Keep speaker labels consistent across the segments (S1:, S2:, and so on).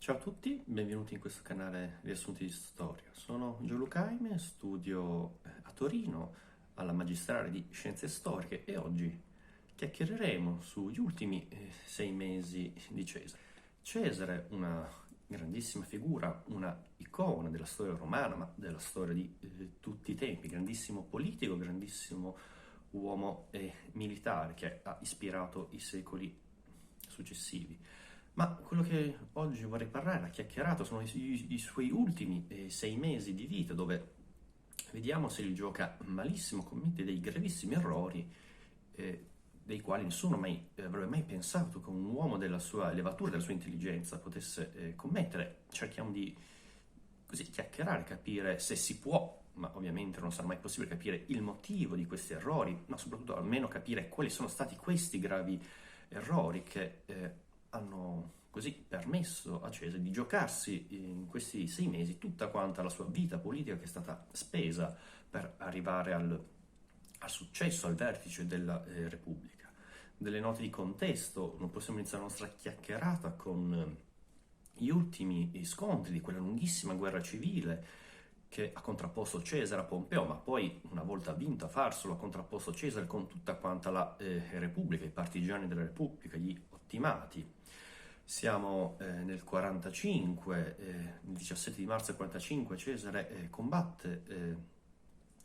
S1: Ciao a tutti, benvenuti in questo canale Riassunti di Storia. Sono Gianluca Aime, studio a Torino alla magistrale di Scienze Storiche e oggi chiacchiereremo sugli ultimi 6 mesi di Cesare. Cesare, una grandissima figura, una icona della storia romana, ma della storia di tutti i tempi, grandissimo politico, grandissimo uomo militare che ha ispirato i secoli successivi. Ma quello che oggi vorrei parlare, la chiacchierata, sono i suoi ultimi 6 mesi di vita, dove vediamo se li gioca malissimo, commette dei gravissimi errori, dei quali nessuno avrebbe mai pensato che un uomo della sua levatura, della sua intelligenza potesse commettere. Cerchiamo di così chiacchierare, capire se si può, ma ovviamente non sarà mai possibile capire il motivo di questi errori, ma soprattutto almeno capire quali sono stati questi gravi errori che hanno così permesso a Cesare di giocarsi in questi 6 mesi tutta quanta la sua vita politica che è stata spesa per arrivare al successo, al vertice della Repubblica. Delle note di contesto, non possiamo iniziare la nostra chiacchierata con gli ultimi scontri di quella lunghissima guerra civile che ha contrapposto Cesare a Pompeo, ma poi, una volta vinto a Farsolo, ha contrapposto Cesare con tutta quanta la Repubblica, i partigiani della Repubblica, gli ottimati. Siamo nel 45, il 17 di marzo del 45 Cesare combatte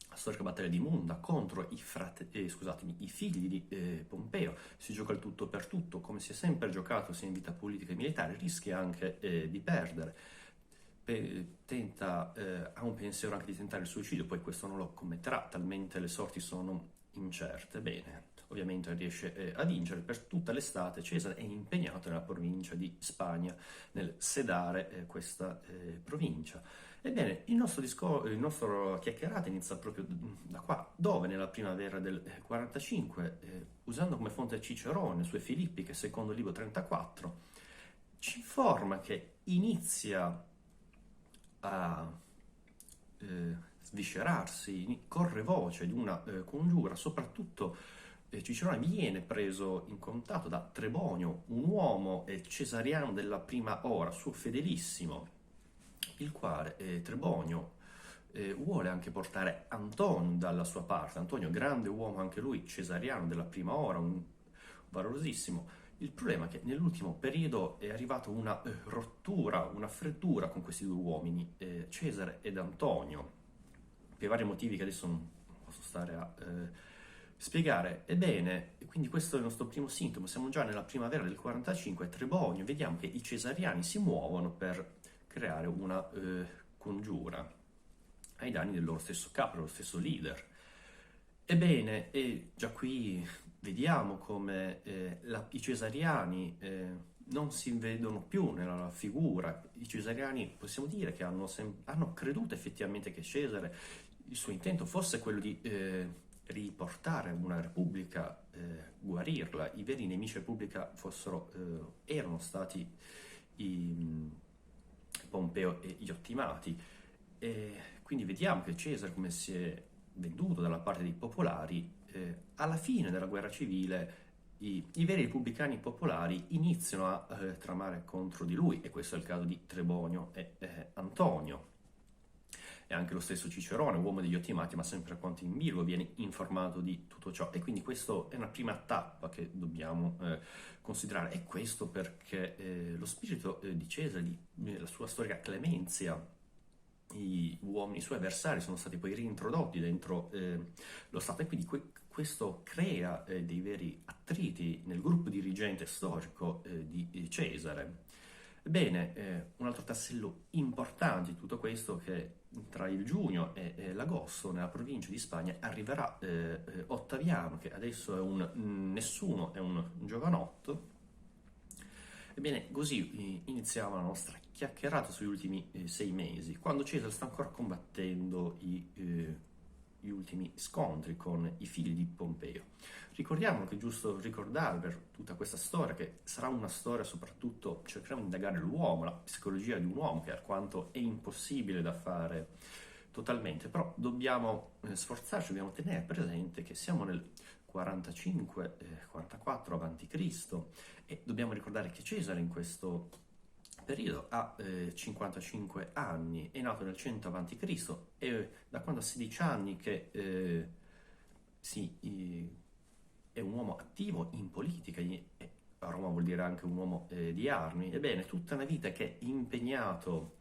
S1: la storica battaglia di Munda contro i figli di Pompeo. Si gioca il tutto per tutto, come si è sempre giocato sia in vita politica e militare, rischia anche di perdere. Ha un pensiero anche di tentare il suicidio, poi questo non lo commetterà, talmente le sorti sono incerte. Bene, ovviamente riesce a vincere. Per tutta l'estate Cesare è impegnato nella provincia di Spagna, nel sedare questa provincia. Ebbene, il nostro chiacchierata inizia proprio da qua, dove nella primavera del 45, usando come fonte Cicerone, sue Filippi, che secondo il libro 34, ci informa che inizia a sviscerarsi, corre voce di una congiura, soprattutto Cicerone viene preso in contatto da Trebonio, un uomo cesariano della prima ora, suo fedelissimo, il quale Trebonio vuole anche portare Antonio dalla sua parte. Antonio, grande uomo anche lui, cesariano della prima ora, un valorosissimo. Il problema è che nell'ultimo periodo è arrivata una rottura, una freddura con questi due uomini, Cesare ed Antonio, per vari motivi che adesso non posso stare a spiegare. Ebbene, quindi questo è il nostro primo sintomo. Siamo già nella primavera del 45 a Trebonio, vediamo che i cesariani si muovono per creare una congiura ai danni del loro stesso capo, del loro stesso leader. Ebbene, e già qui vediamo come i cesariani non si vedono più nella figura. I cesariani possiamo dire che hanno creduto effettivamente che Cesare, il suo intento fosse quello di riportare una repubblica, guarirla. I veri nemici della repubblica erano stati Pompeo e gli ottimati. E quindi vediamo che Cesare, come si è venduto dalla parte dei popolari, alla fine della guerra civile i veri repubblicani popolari iniziano a tramare contro di lui, e questo è il caso di Trebonio e Antonio. E anche lo stesso Cicerone, uomo degli ottimati, ma sempre quanto in Virgo, viene informato di tutto ciò. E quindi questa è una prima tappa che dobbiamo considerare. E questo perché lo spirito di Cesare, la sua storica clemenzia, i suoi avversari sono stati poi reintrodotti dentro lo Stato, e quindi questo crea dei veri attriti nel gruppo dirigente storico di Cesare. Bene, un altro tassello importante di tutto questo è che tra il giugno e l'agosto nella provincia di Spagna arriverà Ottaviano, che adesso è nessuno, è un giovanotto. Ebbene, così iniziamo la nostra chiacchierata sugli ultimi 6 mesi, quando Cesare sta ancora combattendo gli ultimi scontri con i figli di Pompeo. Ricordiamo che è giusto ricordare per tutta questa storia, che sarà una storia soprattutto, cercheremo di indagare l'uomo, la psicologia di un uomo, che alquanto è impossibile da fare totalmente, però dobbiamo sforzarci, dobbiamo tenere presente che siamo nel 45-44 a.C. e dobbiamo ricordare che Cesare in questo periodo ha 55 anni, è nato nel 100 a.C. e da quando ha 16 anni che si, è un uomo attivo in politica, e a Roma vuol dire anche un uomo di armi. Ebbene, tutta una vita che è impegnato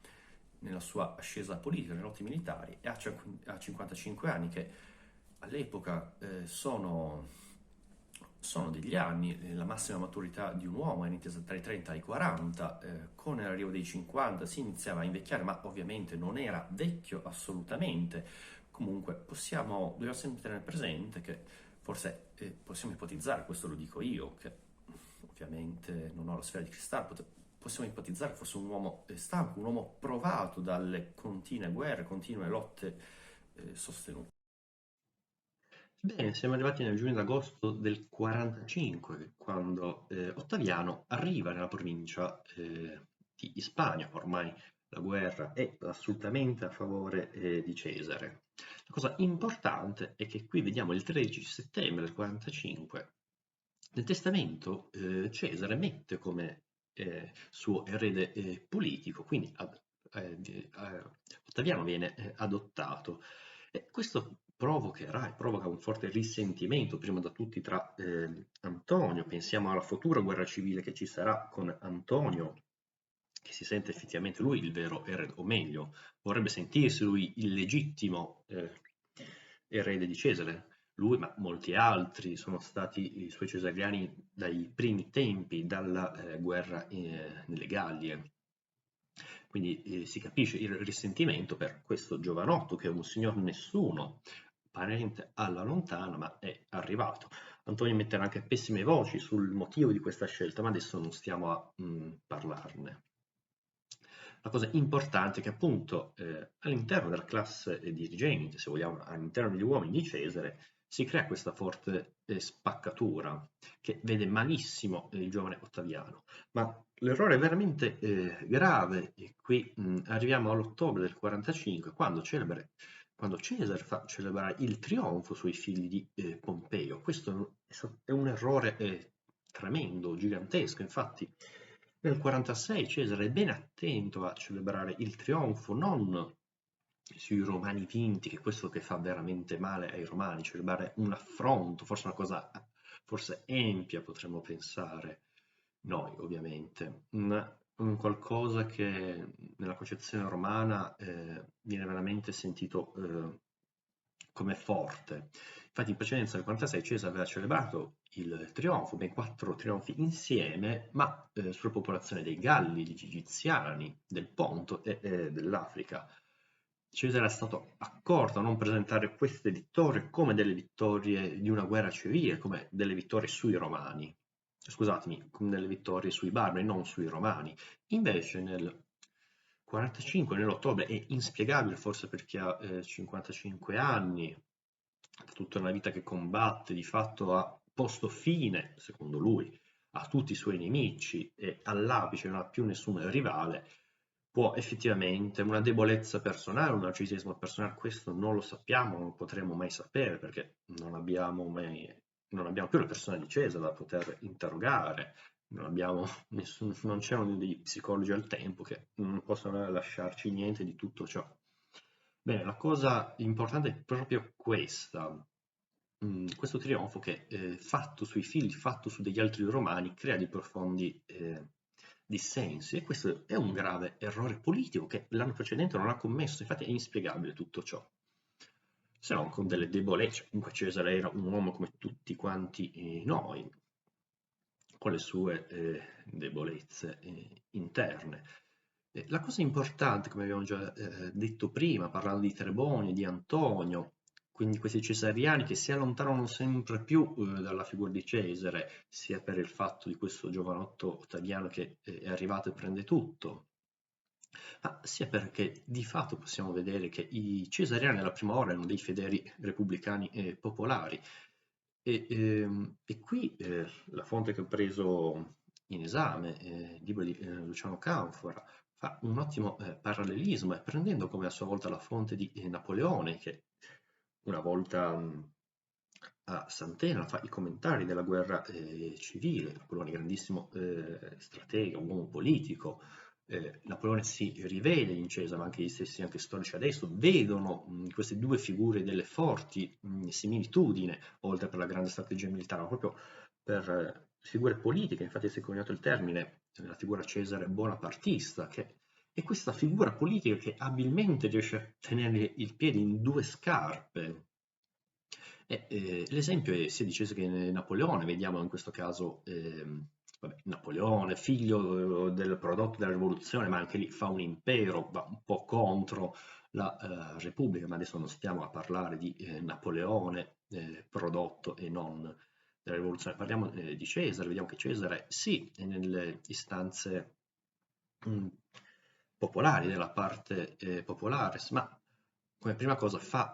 S1: nella sua ascesa politica, nelle lotte militari, e ha 55 anni, che all'epoca sono degli anni, la massima maturità di un uomo è intesa tra i 30 e i 40, con l'arrivo dei 50 si iniziava a invecchiare, ma ovviamente non era vecchio assolutamente. Comunque dobbiamo sempre tenere presente che forse possiamo ipotizzare, questo lo dico io, che ovviamente non ho la sfera di cristallo, possiamo ipotizzare che fosse un uomo stanco, un uomo provato dalle continue guerre, continue lotte sostenute. Bene, siamo arrivati nel giugno ed agosto del 45, quando Ottaviano arriva nella provincia di Ispania. Ormai la guerra è assolutamente a favore di Cesare. La cosa importante è che qui vediamo il 13 settembre del 45, nel testamento Cesare mette come suo erede politico, quindi Ottaviano viene adottato. E questo provoca un forte risentimento, prima da tutti tra Antonio. Pensiamo alla futura guerra civile che ci sarà con Antonio, che si sente effettivamente lui il vero erede, o meglio, vorrebbe sentirsi lui il legittimo erede di Cesare. Lui, ma molti altri, sono stati i suoi cesariani dai primi tempi, dalla guerra nelle Gallie. Quindi si capisce il risentimento per questo giovanotto che è un signor nessuno, parente alla lontana, ma è arrivato. Antonio metterà anche pessime voci sul motivo di questa scelta, ma adesso non stiamo a parlarne. La cosa importante è che appunto all'interno della classe dirigente, se vogliamo, all'interno degli uomini di Cesare, si crea questa forte spaccatura che vede malissimo il giovane Ottaviano. Ma l'errore veramente grave, e qui arriviamo all'ottobre del 45, quando Cesare fa celebrare il trionfo sui figli di Pompeo. Questo è un errore tremendo, gigantesco. Infatti, nel 46 Cesare è ben attento a celebrare il trionfo, non sui romani vinti, che è questo che fa veramente male ai romani, celebrare un affronto, forse una cosa forse empia, potremmo pensare noi, ovviamente, un qualcosa che nella concezione romana viene veramente sentito come forte. Infatti in precedenza nel 46 Cesare aveva celebrato il trionfo, ben 4 trionfi insieme, ma sulla popolazione dei Galli, degli Egiziani, del Ponto e dell'Africa. Cesare è stato accorto a non presentare queste vittorie come delle vittorie di una guerra civile, come delle vittorie sui Romani. Scusatemi, come delle vittorie sui barbari, non sui Romani. Invece nel 45, nell'ottobre, è inspiegabile forse per chi ha 55 anni, tutta una vita che combatte, di fatto ha posto fine, secondo lui, a tutti i suoi nemici e all'apice non ha più nessun rivale, può effettivamente una debolezza personale, un narcisismo personale, questo non lo sappiamo, non lo potremo mai sapere perché non abbiamo più le persone di Cesare da poter interrogare, non c'erano degli psicologi al tempo che non possono lasciarci niente di tutto ciò. Bene, la cosa importante è proprio questa, questo trionfo che, fatto sui figli, fatto su degli altri romani, crea dei profondi dissensi, e questo è un grave errore politico che l'anno precedente non ha commesso, infatti è inspiegabile tutto ciò. Se non con delle debolezze, comunque Cesare era un uomo come tutti quanti noi, con le sue debolezze interne. La cosa importante, come abbiamo già detto prima, parlando di Trebonio, di Antonio, quindi questi cesariani che si allontanano sempre più dalla figura di Cesare, sia per il fatto di questo giovanotto Ottaviano che è arrivato e prende tutto, ma sia perché di fatto possiamo vedere che i cesariani alla prima ora erano dei fedeli repubblicani popolari, e qui la fonte che ho preso in esame, il libro di Luciano Canfora, fa un ottimo parallelismo, e prendendo come a sua volta la fonte di Napoleone, che una volta a Sant'Elena fa i commentari della guerra civile. Napoleone, grandissimo stratega, un uomo politico, Napoleone si rivede in Cesare, ma anche gli stessi anche storici adesso vedono queste due figure delle forti similitudini, oltre per la grande strategia militare, ma proprio per figure politiche. Infatti si è coniato il termine, la figura Cesare bonapartista, che è questa figura politica che abilmente riesce a tenere il piede in due scarpe. L'esempio è sia di Cesare che Napoleone, vediamo in questo caso vabbè, Napoleone, figlio del prodotto della rivoluzione, ma anche lì fa un impero, va un po' contro la Repubblica, ma adesso non stiamo a parlare di Napoleone prodotto e non della rivoluzione, parliamo di Cesare, vediamo che Cesare sì, è nelle istanze mh, popolari, della parte popolare, ma come prima cosa fa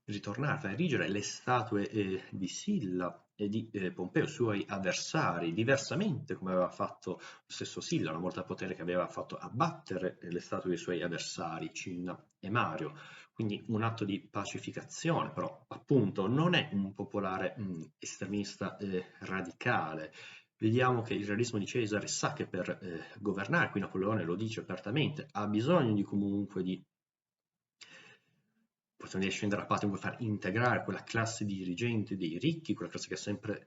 S1: ritornare, fa erigere le statue di Silla e di Pompeo, suoi avversari, diversamente come aveva fatto lo stesso Silla, una volta al potere, che aveva fatto abbattere le statue dei suoi avversari, Cinna e Mario. Quindi un atto di pacificazione, però appunto non è un popolare estremista radicale. Vediamo che il realismo di Cesare sa che per governare, qui Napoleone lo dice apertamente, ha bisogno di comunque di possiamo dire scendere a patto, comunque far integrare quella classe dirigente dei ricchi, quella classe che ha sempre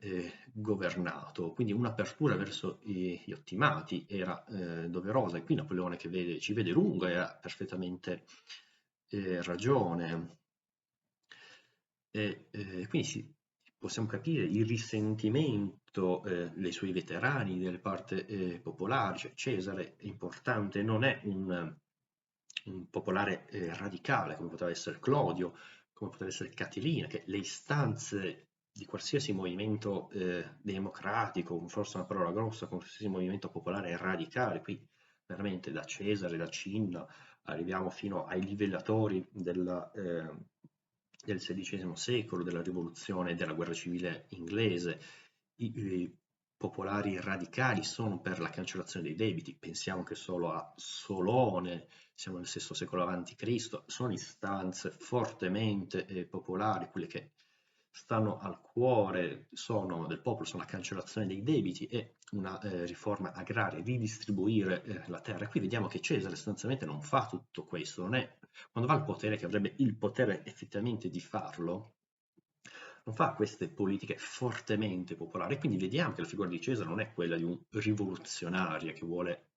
S1: governato. Quindi un'apertura verso gli ottimati era doverosa, e qui Napoleone che ci vede lungo e ha perfettamente ragione. Quindi possiamo capire il risentimento dei suoi veterani, delle parti popolari, cioè Cesare è importante, non è un popolare radicale come poteva essere Clodio, come poteva essere Catilina, che le istanze di qualsiasi movimento democratico, forse una parola grossa, qualsiasi movimento popolare radicale, qui veramente da Cesare, da Cinna, arriviamo fino ai livellatori del XVI secolo, della rivoluzione e della guerra civile inglese. I popolari radicali sono per la cancellazione dei debiti, pensiamo che solo a Solone, siamo nel VI secolo a.C., sono istanze fortemente popolari, quelle che stanno al cuore del popolo, sono la cancellazione dei debiti e una riforma agraria, ridistribuire la terra. E qui vediamo che Cesare sostanzialmente non fa tutto questo, non è, quando va al potere, che avrebbe il potere effettivamente di farlo, non fa queste politiche fortemente popolari. Quindi vediamo che la figura di Cesare non è quella di un rivoluzionario che vuole,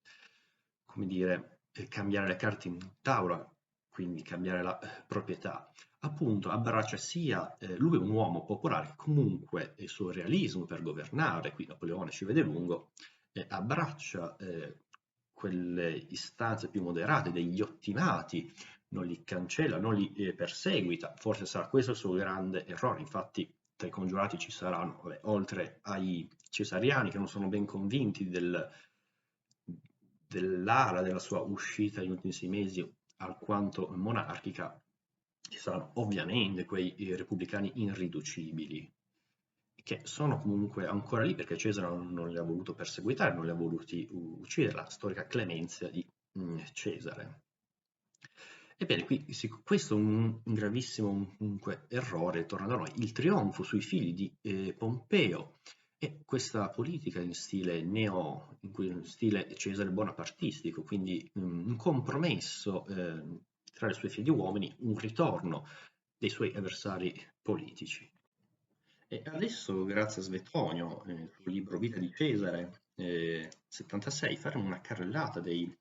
S1: come dire, cambiare le carte in tavola, quindi cambiare la proprietà. Appunto, abbraccia sia lui è un uomo popolare che comunque il suo realismo per governare, qui Napoleone ci vede lungo, abbraccia quelle istanze più moderate degli ottimati, non li cancella, non li perseguita. Forse sarà questo il suo grande errore. Infatti, tra i congiurati ci saranno, vabbè, oltre ai cesariani che non sono ben convinti dell'ala della sua uscita negli ultimi 6 mesi alquanto monarchica, ci saranno ovviamente quei repubblicani irriducibili, che sono comunque ancora lì perché Cesare non li ha voluto perseguitare, non li ha voluti uccidere, la storica clemenzia di Cesare. Ebbene, questo è un gravissimo comunque errore, tornando a noi, il trionfo sui figli di Pompeo e questa politica in stile Cesare bonapartistico, quindi un compromesso tra le sue figlie uomini, un ritorno dei suoi avversari politici. E adesso, grazie a Svetonio, nel suo libro Vita di Cesare, 76, faremo una carrellata dei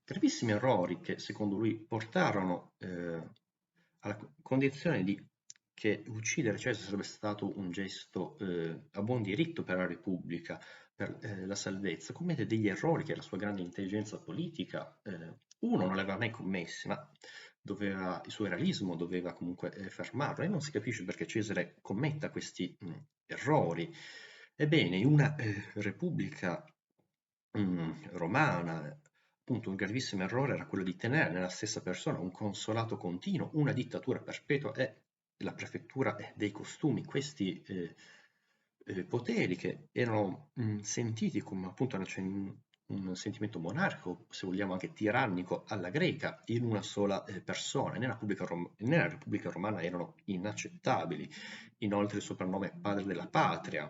S1: gravissimi errori che secondo lui portarono alla condizione di che uccidere Cesare sarebbe stato un gesto a buon diritto per la Repubblica, per la salvezza. Commette degli errori che la sua grande intelligenza politica, uno, non aveva mai commessi, ma il suo realismo doveva comunque fermarlo, e non si capisce perché Cesare commetta questi errori. Ebbene, in una repubblica romana, appunto, un gravissimo errore era quello di tenere nella stessa persona un consolato continuo, una dittatura perpetua e la prefettura dei costumi. Questi poteri che erano sentiti come appunto un sentimento monarchico, se vogliamo anche tirannico alla greca, in una sola persona. Nella Repubblica Romana erano inaccettabili. Inoltre il soprannome padre della patria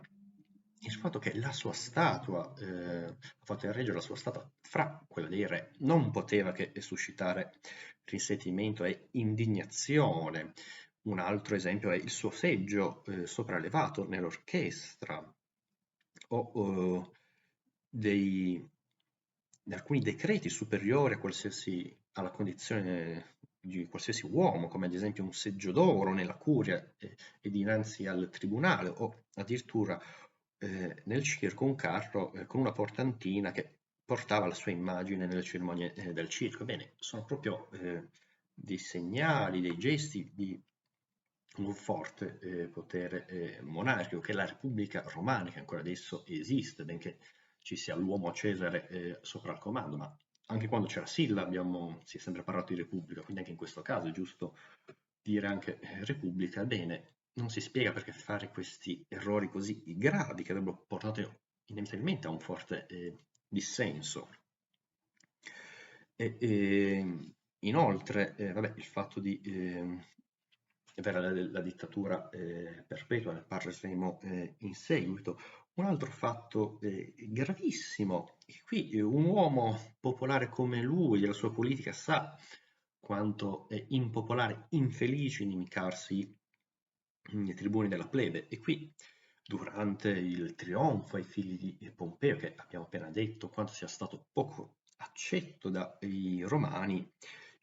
S2: il fatto che la sua statua, ha fatto erigere la sua statua fra quella dei re, non poteva che suscitare risentimento e indignazione. Un altro esempio è il suo seggio sopraelevato nell'orchestra o dei, di alcuni decreti superiori a alla condizione di qualsiasi uomo, come ad esempio un seggio d'oro nella curia e dinanzi al tribunale, o addirittura nel circo un carro con una portantina che portava la sua immagine nelle cerimonie del circo. Bene, sono proprio dei segnali, dei gesti di un forte potere monarchico, che la Repubblica Romana, che ancora adesso esiste, benché ci sia l'uomo Cesare sopra il comando, ma anche quando c'era Silla si è sempre parlato di Repubblica, quindi anche in questo caso è giusto dire anche Repubblica. Bene, non si spiega perché fare questi errori così gravi che avrebbero portato inevitabilmente a un forte dissenso. Inoltre, vabbè, il fatto di avere la dittatura perpetua, ne parleremo in seguito. Un altro fatto gravissimo, e qui un uomo popolare come lui, della sua politica, sa quanto è impopolare, infelice inimicarsi i tribuni della plebe. E qui, durante il trionfo ai figli di Pompeo, che abbiamo appena detto quanto sia stato poco accetto dai romani,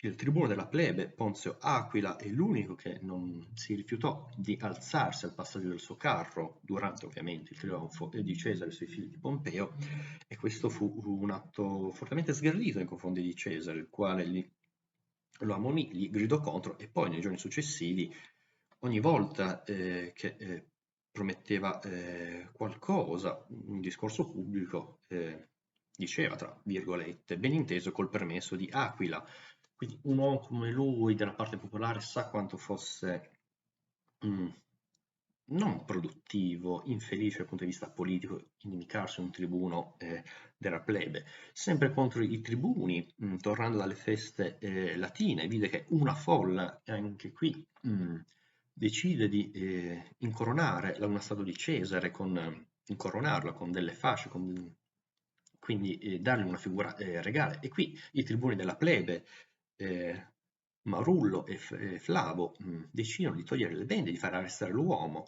S2: il tribuno della plebe, Ponzio Aquila, è l'unico che non si rifiutò di alzarsi al passaggio del suo carro, durante ovviamente il trionfo di Cesare sui figli di Pompeo, e questo fu un atto fortemente sgradito nei confronti di Cesare, il quale lo ammonì, gli gridò contro, e poi nei giorni successivi, ogni volta che prometteva qualcosa, un discorso pubblico, diceva, tra virgolette, ben inteso col permesso di Aquila. Quindi un uomo come lui della parte popolare sa quanto fosse mm, non produttivo, infelice dal punto di vista politico, inimicarsi un tribuno della plebe. Sempre contro i tribuni, tornando dalle feste latine, vide che una folla, anche qui, decide di incoronare una statua di Cesare, incoronarla con delle fasce, quindi dargli una figura regale. E qui i tribuni della plebe, eh, Marullo e Flavo, decidono di togliere le bende, di far arrestare l'uomo.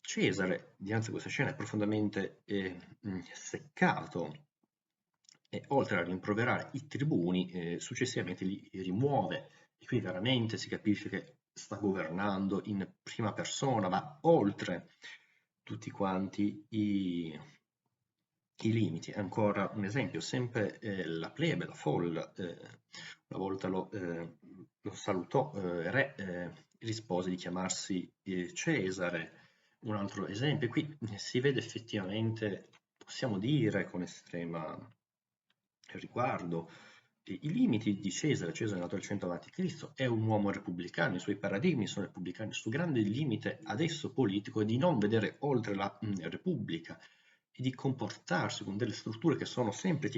S2: Cesare, dinanzi a questa scena, è profondamente seccato, e oltre a rimproverare i tribuni, successivamente li rimuove. E qui veramente si capisce che sta governando in prima persona, ma oltre tutti quanti i limiti. Ancora un esempio, sempre la plebe, la folla, una volta lo salutò re, rispose di chiamarsi Cesare. Un altro esempio, qui si vede effettivamente, possiamo dire con estrema riguardo, i limiti di Cesare. Cesare è nato al 100 a.C., è un uomo repubblicano, i suoi paradigmi sono repubblicani. Sul grande limite adesso politico è di non vedere oltre la Repubblica e di comportarsi con delle strutture che sono sempre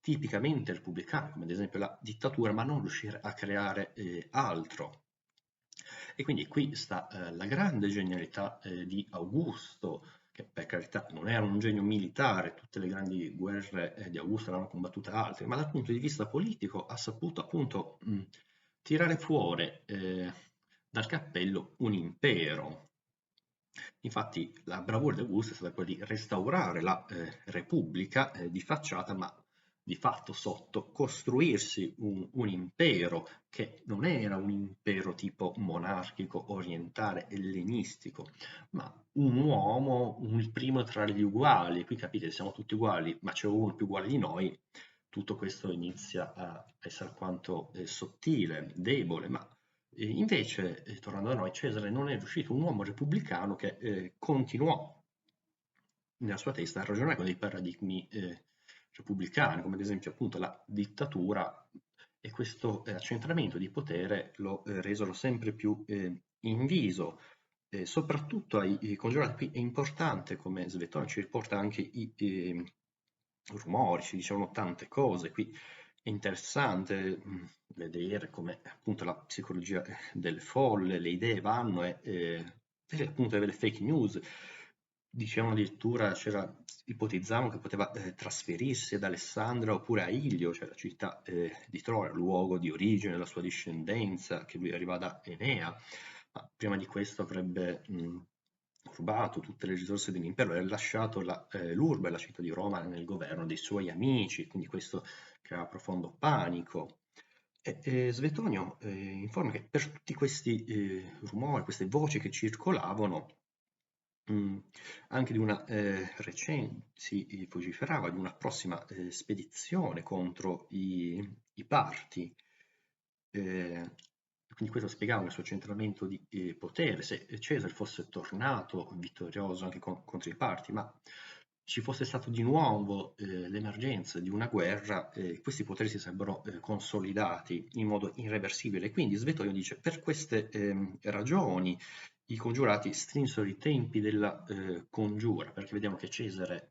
S2: tipicamente repubblicane, come ad esempio la dittatura, ma non riuscire a creare altro. E quindi qui sta la grande genialità di Augusto, che per carità non era un genio militare, tutte le grandi guerre di Augusto l'hanno combattuta altri, ma dal punto di vista politico ha saputo appunto tirare fuori dal cappello un impero. Infatti la bravura di Augusto è stata quella di restaurare la Repubblica di facciata, ma di fatto sotto costruirsi un impero che non era un impero tipo monarchico, orientale, ellenistico, ma un uomo, il primo tra gli uguali. Qui capite, siamo tutti uguali, ma c'è uno più uguale di noi. Tutto questo inizia a essere alquanto sottile, debole, ma invece, tornando da noi, Cesare non è riuscito, un uomo repubblicano che continuò nella sua testa a ragionare con dei paradigmi repubblicani, come ad esempio appunto la dittatura, e questo accentramento di potere lo resero sempre più inviso, soprattutto ai congiurati. Qui è importante, come Svettone ci riporta anche i rumori, ci dicevano tante cose. Qui è interessante vedere come appunto la psicologia delle folle, le idee vanno e appunto delle fake news. dicevano addirittura, ipotizzavano che poteva trasferirsi ad Alessandria oppure a Ilio, cioè la città di Troia, luogo di origine della sua discendenza, che lui arriva da Enea, ma prima di questo avrebbe rubato tutte le risorse dell'impero e lasciato l'urbe, la città di Roma, nel governo dei suoi amici, quindi questo crea profondo panico. Svetonio informa che per tutti questi rumori, queste voci che circolavano, mh, anche di una si vociferava di una prossima spedizione contro i Parti. Quindi questo spiegava il suo centramento di potere, se Cesare fosse tornato vittorioso anche contro i Parti, ma ci fosse stato di nuovo l'emergenza di una guerra, questi poteri si sarebbero consolidati in modo irreversibile. Quindi Svetonio dice, per queste ragioni i congiurati strinsero i tempi della congiura, perché vediamo che Cesare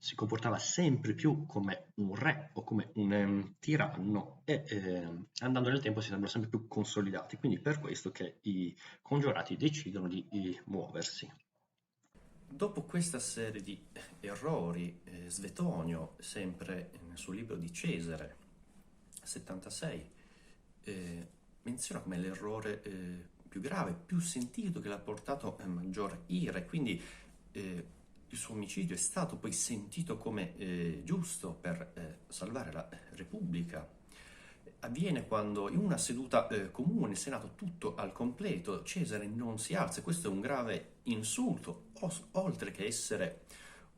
S2: si comportava sempre più come un re o come un tiranno e andando nel tempo si sembrano sempre più consolidati. Quindi per questo che i congiurati decidono di muoversi.
S1: Dopo questa serie di errori, Svetonio, sempre nel suo libro di Cesare, 76, menziona come l'errore più grave, più sentito, che l'ha portato a maggior ira, e quindi il suo omicidio è stato poi sentito come giusto per salvare la Repubblica. Avviene quando in una seduta comune, il Senato tutto al completo, Cesare non si alza, e questo è un grave insulto, oltre che essere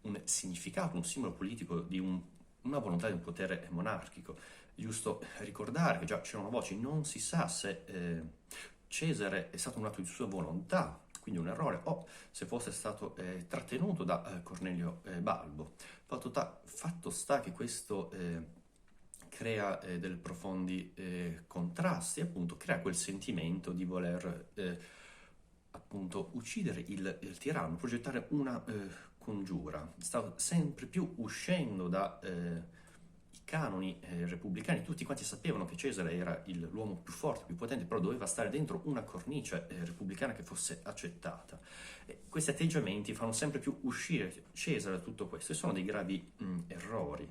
S1: un significato, un simbolo politico di una volontà di un potere monarchico. È giusto ricordare che già c'erano voci, non si sa se Cesare è stato un atto di sua volontà, quindi un errore, o se fosse stato trattenuto da Cornelio Balbo. Fatto sta che questo crea dei profondi contrasti, appunto crea quel sentimento di voler appunto uccidere il tiranno, progettare una congiura. Sta sempre più uscendo da i canoni repubblicani. Tutti quanti sapevano che Cesare era l'uomo più forte, più potente, però doveva stare dentro una cornice repubblicana che fosse accettata. E questi atteggiamenti fanno sempre più uscire Cesare da tutto questo, e sono dei gravi errori.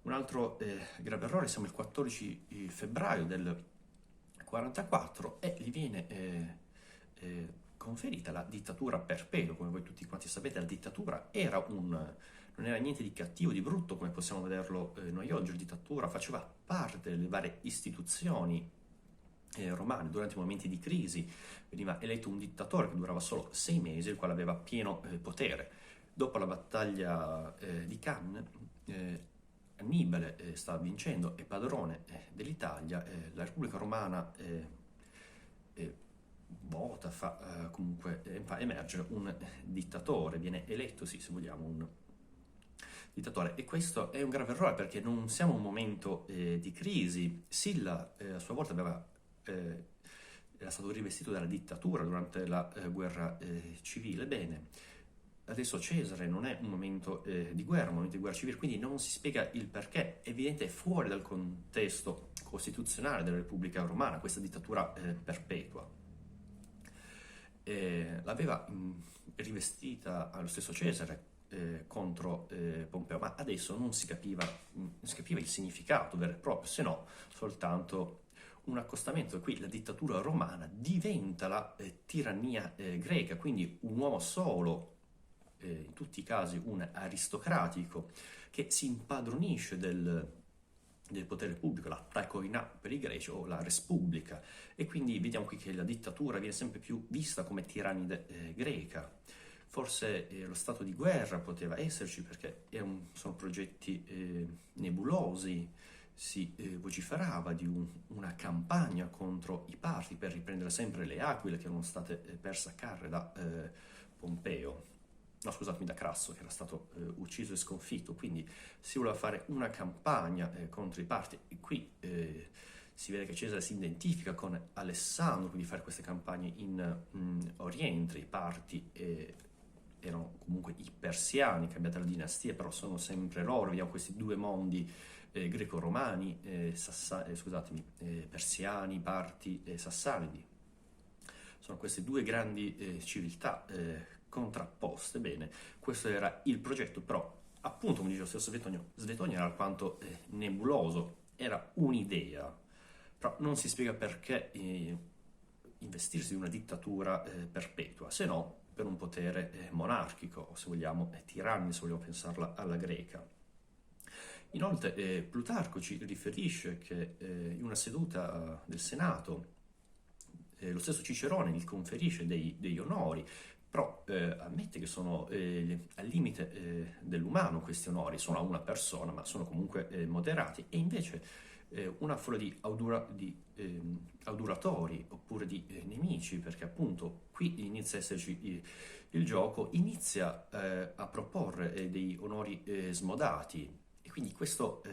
S1: Un altro grave errore, siamo il 14 febbraio del 44 e gli viene conferita la dittatura perpetua. Come voi tutti quanti sapete, la dittatura non era niente di cattivo, di brutto, come possiamo vederlo noi oggi. La dittatura faceva parte delle varie istituzioni romane. Durante i momenti di crisi veniva eletto un dittatore che durava solo 6 mesi, il quale aveva pieno potere. Dopo la battaglia di Cannes, Annibale sta vincendo, è padrone dell'Italia, la Repubblica Romana vota, fa emergere un dittatore, viene eletto, sì, se vogliamo, un dittatore. E questo è un grave errore, perché non siamo in un momento di crisi. Silla a sua volta era stato rivestito dalla dittatura durante la guerra civile. Bene, adesso Cesare non è un momento di guerra, un momento di guerra civile, quindi non si spiega il perché. È evidente, è fuori dal contesto costituzionale della Repubblica Romana questa dittatura perpetua. L'aveva rivestita allo stesso Cesare contro Pompeo, ma adesso non si capiva il significato vero e proprio, se no soltanto un accostamento. Qui la dittatura romana diventa la tirannia greca, quindi un uomo solo, in tutti i casi un aristocratico, che si impadronisce del potere pubblico, la taikoina per i greci, o la respubblica, e quindi vediamo qui che la dittatura viene sempre più vista come tirannide greca. Forse lo stato di guerra poteva esserci, perché sono progetti nebulosi. Si vociferava di una campagna contro i Parti per riprendere sempre le Aquile, che erano state perse a Carre da Pompeo. No, scusatemi, da Crasso, che era stato ucciso e sconfitto. Quindi si voleva fare una campagna contro i Parti, e qui si vede che Cesare si identifica con Alessandro, quindi fare queste campagne in Oriente. I Parti erano comunque i persiani, cambiata la dinastia, però sono sempre loro. Vediamo questi due mondi greco-romani, persiani, Parti e Sassanidi. Sono queste due grandi civiltà contrapposte. Bene, questo era il progetto, però appunto, come dice lo stesso Svetonio era alquanto nebuloso, era un'idea, però non si spiega perché investirsi in una dittatura perpetua, se no per un potere monarchico, o se vogliamo tirannico, se vogliamo pensarla alla greca. Inoltre Plutarco ci riferisce che in una seduta del Senato lo stesso Cicerone gli conferisce degli onori, però ammette che sono al limite dell'umano questi onori, sono a una persona, ma sono comunque moderati, e invece una folla di auduratori oppure di nemici, perché appunto qui inizia a esserci il gioco, inizia a proporre dei onori smodati, e quindi questo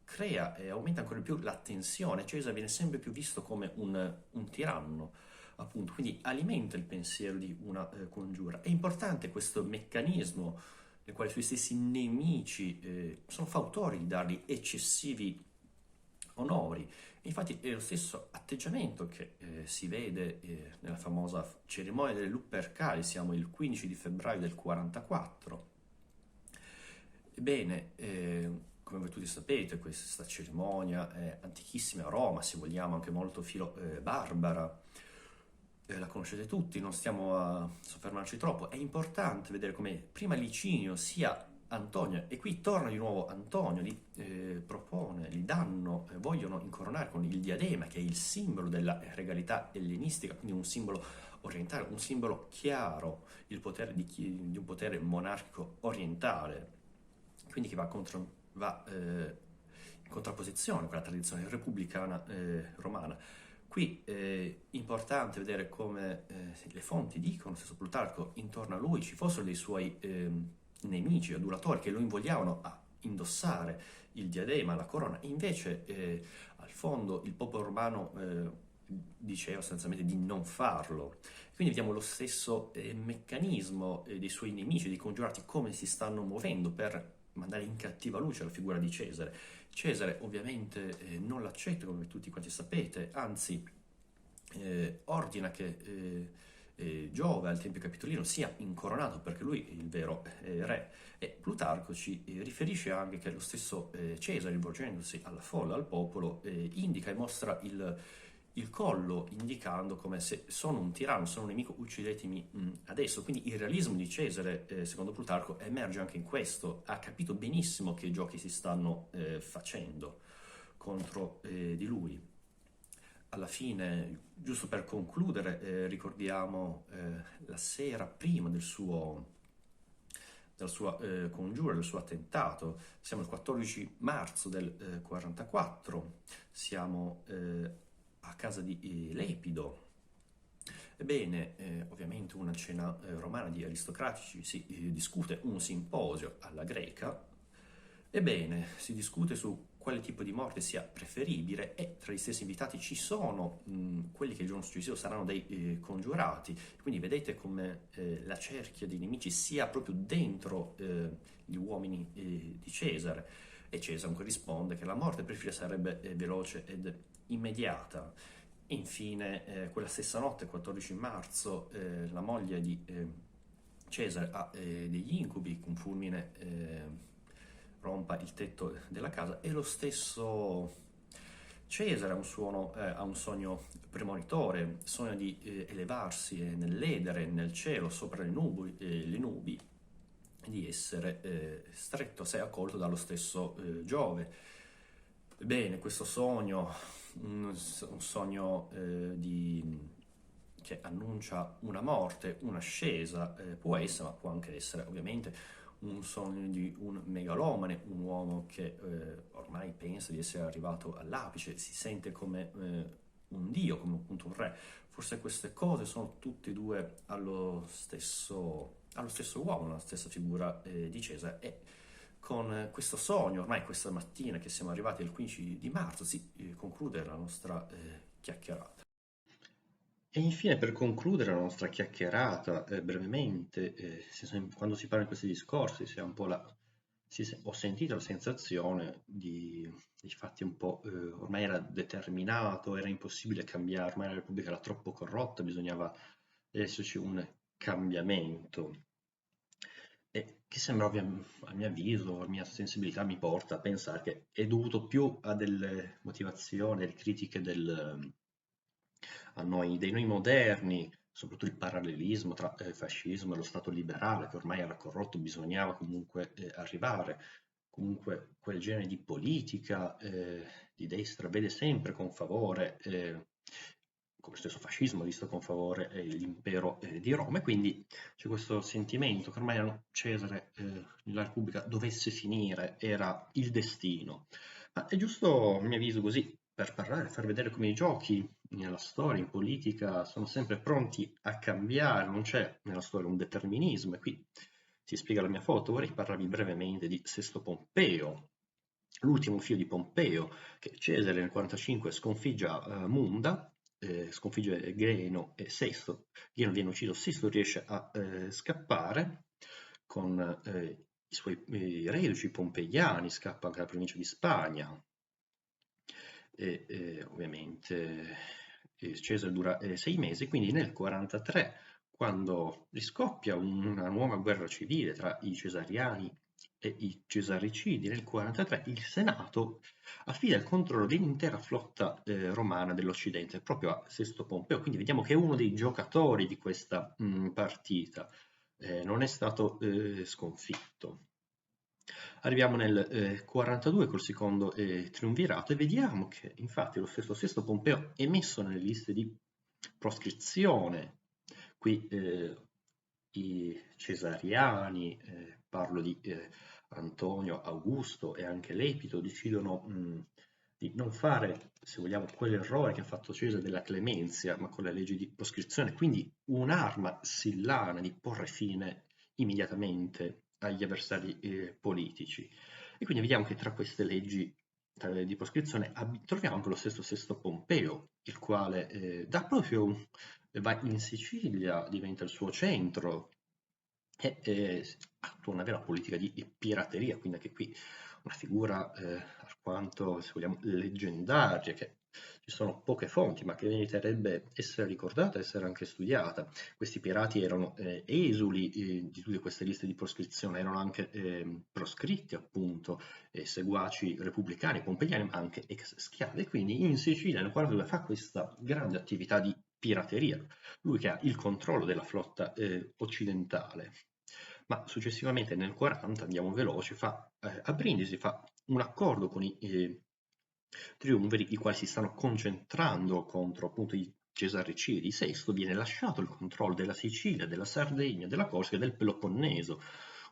S1: crea e aumenta ancora di più la tensione. Cesare viene sempre più visto come un tiranno, appunto, quindi alimenta il pensiero di una congiura. È importante questo meccanismo nel quale i suoi stessi nemici sono fautori di dargli eccessivi onori. E infatti è lo stesso atteggiamento che si vede nella famosa cerimonia delle Lupercali, siamo il 15 di febbraio del 44. Ebbene, come voi tutti sapete, questa cerimonia è antichissima a Roma, se vogliamo anche molto filo barbara. La conoscete tutti, non stiamo a soffermarci troppo. È importante vedere come prima Licinio sia Antonio, e qui torna di nuovo Antonio, gli propone, gli danno, vogliono incoronare con il diadema, che è il simbolo della regalità ellenistica, quindi un simbolo orientale, un simbolo chiaro, il potere di un potere monarchico orientale, quindi che va in contrapposizione con la tradizione repubblicana romana. Qui è importante vedere come le fonti dicono, stesso Plutarco, intorno a lui ci fossero dei suoi nemici, adulatori, che lo invogliavano a indossare il diadema, la corona, e invece al fondo il popolo romano diceva sostanzialmente di non farlo. Quindi vediamo lo stesso meccanismo dei suoi nemici, dei congiurati, come si stanno muovendo per mandare in cattiva luce la figura di Cesare. Cesare ovviamente non l'accetta, come tutti quanti sapete, anzi ordina che Giove al Tempio Capitolino sia incoronato, perché lui è il vero re. E Plutarco ci riferisce anche che lo stesso Cesare, rivolgendosi alla folla, al popolo, indica e mostra il collo, indicando come se sono un tiranno, sono un nemico, uccidetemi adesso. Quindi il realismo di Cesare, secondo Plutarco, emerge anche in questo. Ha capito benissimo che giochi si stanno facendo contro di lui. Alla fine, giusto per concludere, ricordiamo la sera prima della sua congiura, del suo attentato. Siamo il 14 marzo del 44, siamo a casa di Lepido. Ebbene, ovviamente una cena romana di aristocratici, si discute un simposio alla greca. Ebbene, si discute su quale tipo di morte sia preferibile, e tra gli stessi invitati ci sono quelli che il giorno successivo saranno dei congiurati. Quindi vedete come la cerchia dei nemici sia proprio dentro gli uomini di Cesare, e Cesare comunque risponde che la morte preferita sarebbe veloce ed immediata. E infine, quella stessa notte, 14 marzo, la moglie di Cesare ha degli incubi, un fulmine rompa il tetto della casa, e lo stesso Cesare ha un sogno premonitore, sogna di elevarsi nell'edere, nel cielo, sopra le nubi, di essere stretto a sé, accolto dallo stesso Giove. Bene, questo sogno, un sogno che annuncia una morte, un'ascesa, può essere, ma può anche essere ovviamente un sogno di un megalomane, un uomo che ormai pensa di essere arrivato all'apice, si sente come un dio, come appunto un re. Forse queste cose sono tutte e due allo stesso uomo, la stessa figura di Cesare, e con questo sogno, ormai questa mattina che siamo arrivati al 15 di marzo, si conclude la nostra chiacchierata.
S2: E infine, per concludere la nostra chiacchierata, brevemente, quando si parla di questi discorsi, si ha un po' ho sentito la sensazione di fatti un po', ormai era determinato, era impossibile cambiare, ormai la Repubblica era troppo corrotta, bisognava esserci un cambiamento, che sembra a mio avviso, a mia sensibilità mi porta a pensare che è dovuto più a delle motivazioni, delle critiche dei noi moderni, soprattutto il parallelismo tra fascismo e lo Stato liberale, che ormai era corrotto, bisognava comunque arrivare. Comunque quel genere di politica di destra vede sempre con favore, come lo stesso fascismo ha visto con favore l'impero di Roma, e quindi c'è questo sentimento che ormai Cesare, la Repubblica dovesse finire, era il destino. Ma è giusto, a mio avviso, così, per parlare, far vedere come i giochi nella storia, in politica, sono sempre pronti a cambiare, non c'è nella storia un determinismo, e qui si spiega la mia foto. Vorrei parlarvi brevemente di Sesto Pompeo, l'ultimo figlio di Pompeo, che Cesare nel 45 sconfigge a Munda, sconfigge Geno e Sesto. Geno viene ucciso, Sesto riesce a scappare con i suoi reduci pompeiani, scappa anche alla provincia di Spagna, e ovviamente Cesare dura 6 mesi, quindi nel 43, quando riscoppia una nuova guerra civile tra i cesariani e i cesaricidi, nel 43 il Senato affida il controllo dell'intera flotta romana dell'Occidente proprio a Sesto Pompeo, quindi vediamo che è uno dei giocatori di questa partita, non è stato sconfitto. Arriviamo nel 42 col secondo triumvirato, e vediamo che infatti lo stesso Sesto Pompeo è messo nelle liste di proscrizione. Qui i cesariani, parlo di Antonio, Augusto e anche Lepito, decidono di non fare, se vogliamo, quell'errore che ha fatto Cesare della clemenzia, ma con le leggi di proscrizione, quindi un'arma sillana di porre fine immediatamente agli avversari politici. E quindi vediamo che tra queste leggi di proscrizione troviamo anche lo stesso Sesto Pompeo, il quale va in Sicilia, diventa il suo centro e attua una vera politica di pirateria, quindi anche qui una figura alquanto, se vogliamo, leggendaria, che ci sono poche fonti, ma che meriterebbe essere ricordata e essere anche studiata. Questi pirati erano esuli di tutte queste liste di proscrizione, erano anche proscritti appunto, seguaci repubblicani, pompeiani, ma anche ex schiavi, e quindi in Sicilia, nel 42, fa questa grande attività di pirateria, lui che ha il controllo della flotta occidentale. Ma successivamente nel 40, andiamo veloci, a Brindisi fa un accordo con i triumviri, i quali si stanno concentrando contro appunto i cesaricidi. Sesto viene lasciato il controllo della Sicilia, della Sardegna, della Corsica e del Peloponneso.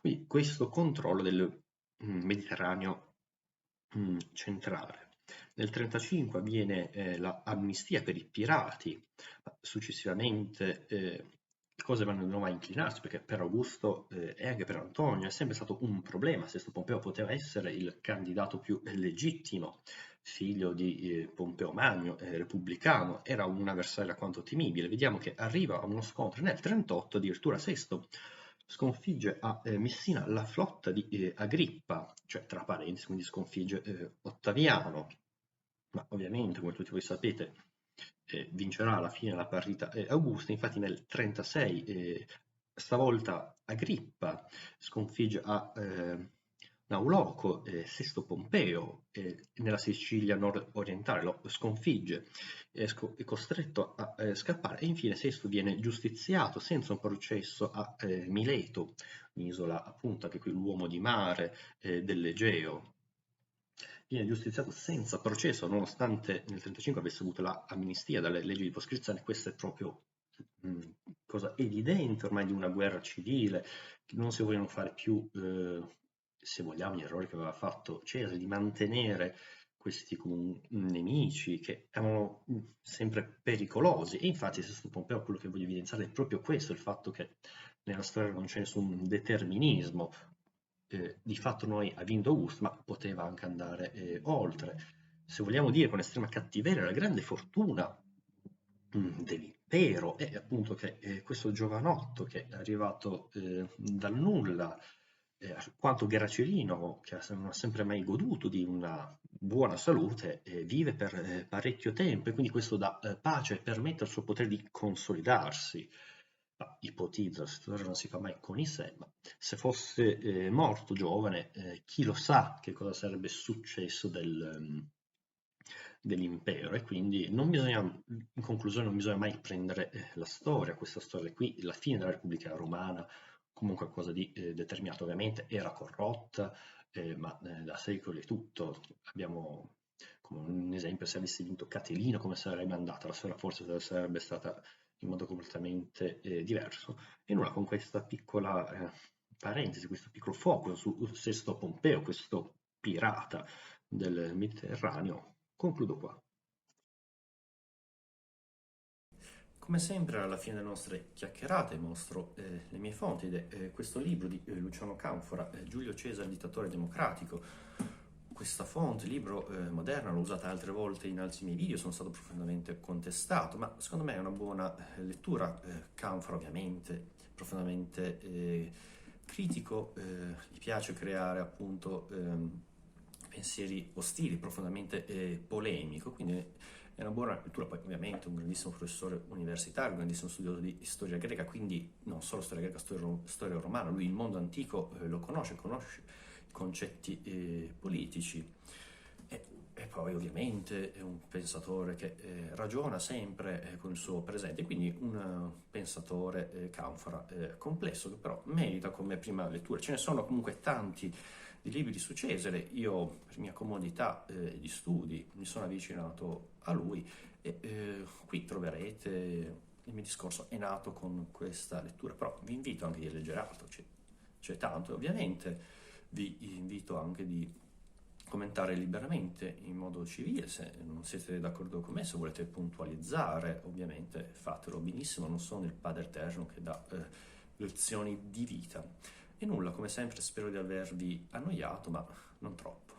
S2: Quindi questo controllo del Mediterraneo centrale. Nel 1935 avviene l'amnistia per i pirati, ma successivamente le cose vanno di nuovo a inclinarsi, perché per Augusto e anche per Antonio è sempre stato un problema. Sesto Pompeo poteva essere il candidato più legittimo, figlio di Pompeo Magno, repubblicano, era un avversario alquanto temibile. Vediamo che arriva a uno scontro nel 1938, addirittura Sesto sconfigge a Messina la flotta di Agrippa, cioè tra parentesi, quindi sconfigge Ottaviano, ma ovviamente, come tutti voi sapete, vincerà alla fine la partita Augusta. Infatti nel 36 stavolta Agrippa sconfigge a Nauloco, Sesto Pompeo, nella Sicilia nord-orientale lo sconfigge, è costretto a scappare, e infine Sesto viene giustiziato senza un processo a Mileto, un'isola appunto anche qui l'uomo di mare dell'Egeo. Viene giustiziato senza processo, nonostante nel 1935 avesse avuto l'amnistia dalle leggi di proscrizione. Questa è proprio cosa evidente ormai di una guerra civile, che non si vogliono fare più, se vogliamo, gli errori che aveva fatto Cesare, di mantenere questi nemici che erano sempre pericolosi. E infatti, Sesto Pompeo, quello che voglio evidenziare è proprio questo, il fatto che nella storia non c'è nessun determinismo. Di fatto noi ha vinto Augusto, ma poteva anche andare oltre. Se vogliamo dire con estrema cattiveria, la grande fortuna dell'impero è appunto che questo giovanotto che è arrivato dal nulla, quanto Geracerino, che non ha sempre mai goduto di una buona salute, vive per parecchio tempo, e quindi questo dà pace e permette al suo potere di consolidarsi. ipotizzo, la storia non si fa mai con i sé, ma se fosse morto giovane, chi lo sa che cosa sarebbe successo dell'impero, e quindi non bisogna, in conclusione, non bisogna mai prendere la storia, questa storia qui, la fine della Repubblica Romana, come qualcosa di determinato. Ovviamente era corrotta, ma da secoli e tutto. Abbiamo come un esempio: se avesse vinto Catilino, come sarebbe andata? La storia forse sarebbe stata in modo completamente diverso. E nulla, con questa piccola parentesi, questo piccolo focus su Sesto Pompeo, questo pirata del Mediterraneo, concludo qua.
S1: Come sempre, alla fine delle nostre chiacchierate mostro le mie fonti ed è questo libro di Luciano Canfora, Giulio Cesare, dittatore democratico. Questa fonte, libro moderna, l'ho usata altre volte in altri miei video, sono stato profondamente contestato, ma secondo me è una buona lettura. Canfora ovviamente, profondamente critico, gli piace creare appunto pensieri ostili, profondamente polemico, quindi è una buona lettura. Poi ovviamente un grandissimo professore universitario, un grandissimo studioso di storia greca, quindi non solo storia greca, storia romana, lui il mondo antico lo conosce i concetti politici, e poi ovviamente è un pensatore che ragiona sempre con il suo presente, quindi un pensatore Canfora complesso, che però merita come prima lettura. Ce ne sono comunque tanti di libri su Cesare. Io, per mia comodità di studi, mi sono avvicinato a lui, e qui troverete il mio discorso è nato con questa lettura, però vi invito anche di leggere altro, c'è tanto, e ovviamente vi invito anche di commentare liberamente in modo civile. Se non siete d'accordo con me, se volete puntualizzare, ovviamente fatelo benissimo, non sono il padre eterno che dà lezioni di vita. E nulla, come sempre spero di avervi annoiato, ma non troppo.